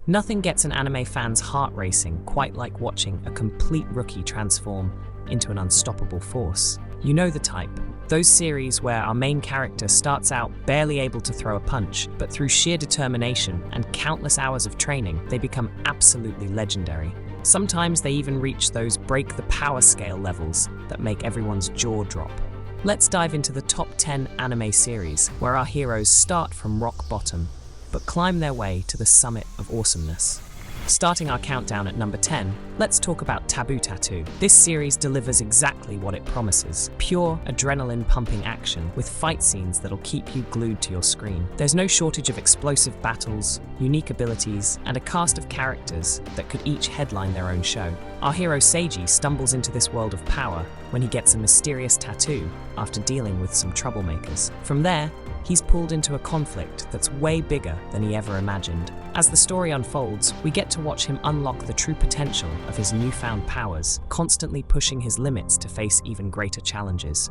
Nothing gets an anime fan's heart racing quite like watching a complete rookie transform into an unstoppable force. You know the type. Those series where our main character starts out barely able to throw a punch, but through sheer determination and countless hours of training, they become absolutely legendary. Sometimes they even reach those break the power scale levels that make everyone's jaw drop. Let's dive into the top 10 anime series where our heroes start from rock bottom, but climb their way to the summit of awesomeness. Starting our countdown at number 10, let's talk about Taboo. This series delivers exactly what it promises. Pure adrenaline-pumping action with fight scenes that'll keep you glued to your screen. There's no shortage of explosive battles, unique abilities, and a cast of characters that could each headline their own show. Our hero Seiji stumbles into this world of power when he gets a mysterious tattoo after dealing with some troublemakers. From there, he's pulled into a conflict that's way bigger than he ever imagined. As the story unfolds, we get to watch him unlock the true potential of his newfound powers, constantly pushing his limits to face even greater challenges.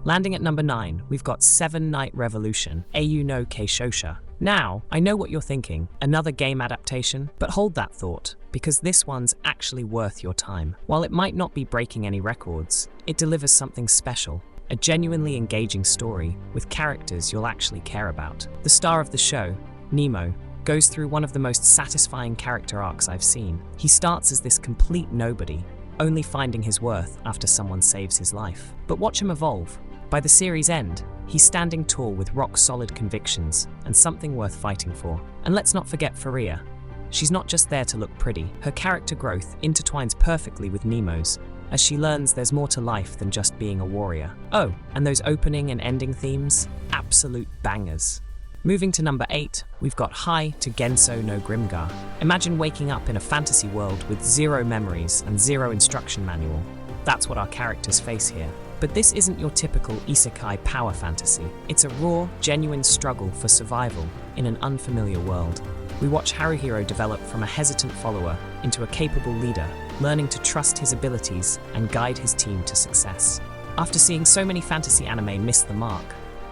Landing at number 9, we've got 7 Night Revolution, eiyuu no keishousha. Now, I know what you're thinking, another game adaptation, but hold that thought, because this one's actually worth your time. While it might not be breaking any records, it delivers something special. A genuinely engaging story with characters you'll actually care about. The star of the show, Nemo, goes through one of the most satisfying character arcs I've seen. He starts as this complete nobody, only finding his worth after someone saves his life. But watch him evolve. By the series' end, he's standing tall with rock-solid convictions and something worth fighting for. And let's not forget Faria. She's not just there to look pretty. Her character growth intertwines perfectly with Nemo's, as she learns there's more to life than just being a warrior. Oh, and those opening and ending themes? Absolute bangers. Moving to number 8, we've got Hi to Gensou no Grimgar. Imagine waking up in a fantasy world with 0 memories and 0 instruction manual. That's what our characters face here. But this isn't your typical isekai power fantasy. It's a raw, genuine struggle for survival in an unfamiliar world. We watch Haruhiro develop from a hesitant follower into a capable leader, learning to trust his abilities and guide his team to success. After seeing so many fantasy anime miss the mark,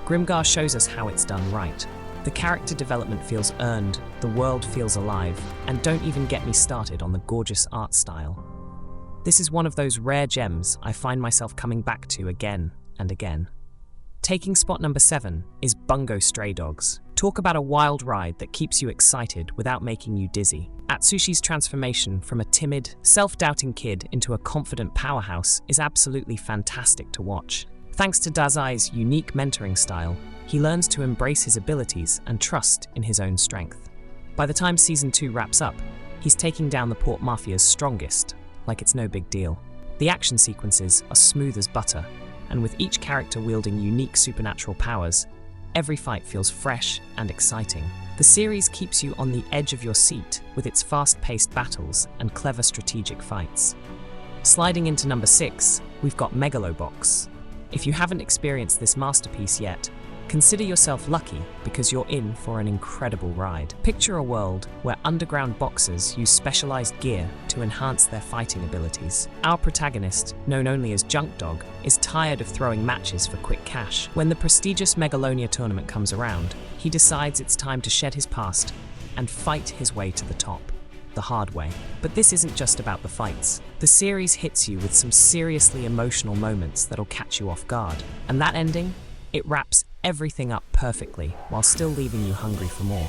Grimgar shows us how it's done right. The character development feels earned, the world feels alive, and don't even get me started on the gorgeous art style. This is one of those rare gems I find myself coming back to again and again. Taking spot number 7 is Bungou Stray Dogs. Talk about a wild ride that keeps you excited without making you dizzy. Atsushi's transformation from a timid, self-doubting kid into a confident powerhouse is absolutely fantastic to watch. Thanks to Dazai's unique mentoring style, he learns to embrace his abilities and trust in his own strength. By the time Season 2 wraps up, he's taking down the Port Mafia's strongest, like it's no big deal. The action sequences are smooth as butter, and with each character wielding unique supernatural powers, every fight feels fresh and exciting. The series keeps you on the edge of your seat with its fast-paced battles and clever strategic fights. Sliding into number 6, we've got Megalo Box. If you haven't experienced this masterpiece yet, consider yourself lucky because you're in for an incredible ride. Picture a world where underground boxers use specialized gear to enhance their fighting abilities. Our protagonist, known only as Junk Dog, is tired of throwing matches for quick cash. When the prestigious Megalonia tournament comes around, he decides it's time to shed his past and fight his way to the top, the hard way. But this isn't just about the fights. The series hits you with some seriously emotional moments that'll catch you off guard. And that ending? It wraps everything up perfectly while still leaving you hungry for more.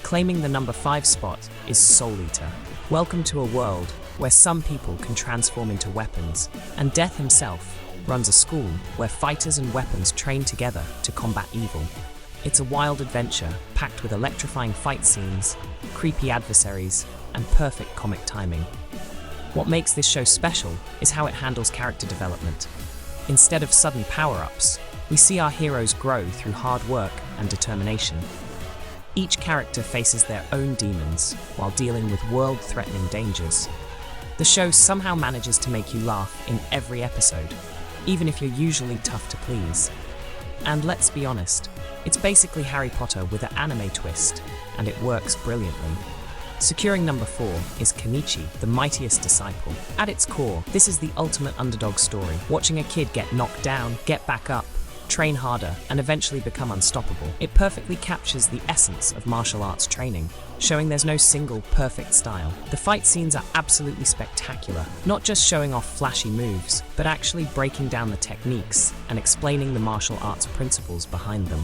Claiming the number 5 spot is Soul Eater. Welcome to a world where some people can transform into weapons, and Death himself runs a school where fighters and weapons train together to combat evil. It's a wild adventure packed with electrifying fight scenes, creepy adversaries, and perfect comic timing. What makes this show special is how it handles character development. Instead of sudden power-ups, we see our heroes grow through hard work and determination. Each character faces their own demons while dealing with world-threatening dangers. The show somehow manages to make you laugh in every episode, even if you're usually tough to please. And let's be honest, it's basically Harry Potter with an anime twist, and it works brilliantly. Securing number 4 is Kenichi, the mightiest disciple. At its core, this is the ultimate underdog story, watching a kid get knocked down, get back up, train harder, and eventually become unstoppable. It perfectly captures the essence of martial arts training, showing there's no single perfect style. The fight scenes are absolutely spectacular, not just showing off flashy moves, but actually breaking down the techniques and explaining the martial arts principles behind them.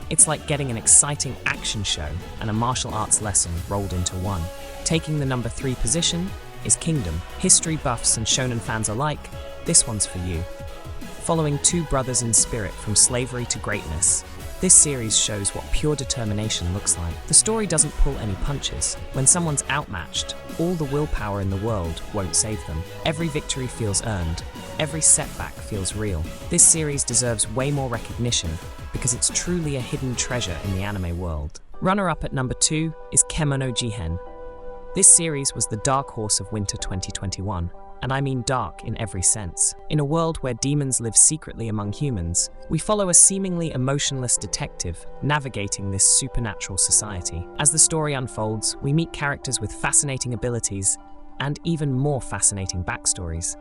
It's like getting an exciting action show and a martial arts lesson rolled into one. Taking the number 3 position is Kingdom. History buffs and shonen fans alike, this one's for you. Following two brothers in spirit from slavery to greatness, this series shows what pure determination looks like. The story doesn't pull any punches. When someone's outmatched, all the willpower in the world won't save them. Every victory feels earned. Every setback feels real. This series deserves way more recognition because it's truly a hidden treasure in the anime world. Runner-up at number 2 is Kemono Jihen. This series was the dark horse of winter 2021. And I mean dark in every sense. In a world where demons live secretly among humans, we follow a seemingly emotionless detective navigating this supernatural society. As the story unfolds, we meet characters with fascinating abilities and even more fascinating backstories.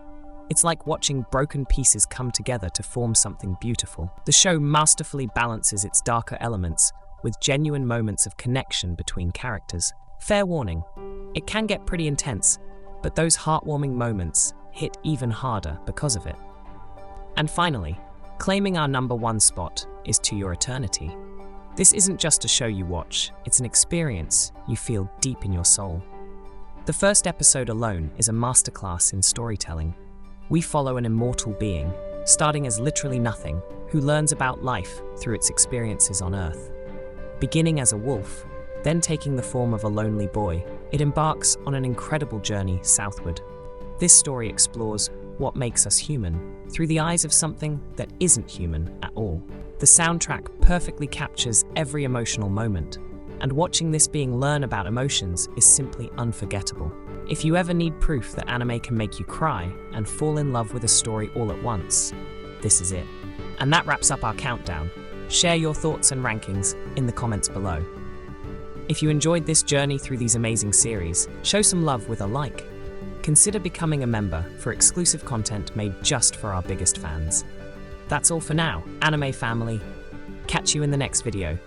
It's like watching broken pieces come together to form something beautiful. The show masterfully balances its darker elements with genuine moments of connection between characters. Fair warning, it can get pretty intense, but those heartwarming moments hit even harder because of it. And finally, claiming our number 1 spot is To Your Eternity. This isn't just a show you watch, it's an experience you feel deep in your soul. The first episode alone is a masterclass in storytelling. We follow an immortal being, starting as literally nothing, who learns about life through its experiences on Earth. Beginning as a wolf, then taking the form of a lonely boy, it embarks on an incredible journey southward. This story explores what makes us human through the eyes of something that isn't human at all. The soundtrack perfectly captures every emotional moment, and watching this being learn about emotions is simply unforgettable. If you ever need proof that anime can make you cry and fall in love with a story all at once, this is it. And that wraps up our countdown. Share your thoughts and rankings in the comments below. If you enjoyed this journey through these amazing series, show some love with a like. Consider becoming a member for exclusive content made just for our biggest fans. That's all for now, anime family. Catch you in the next video.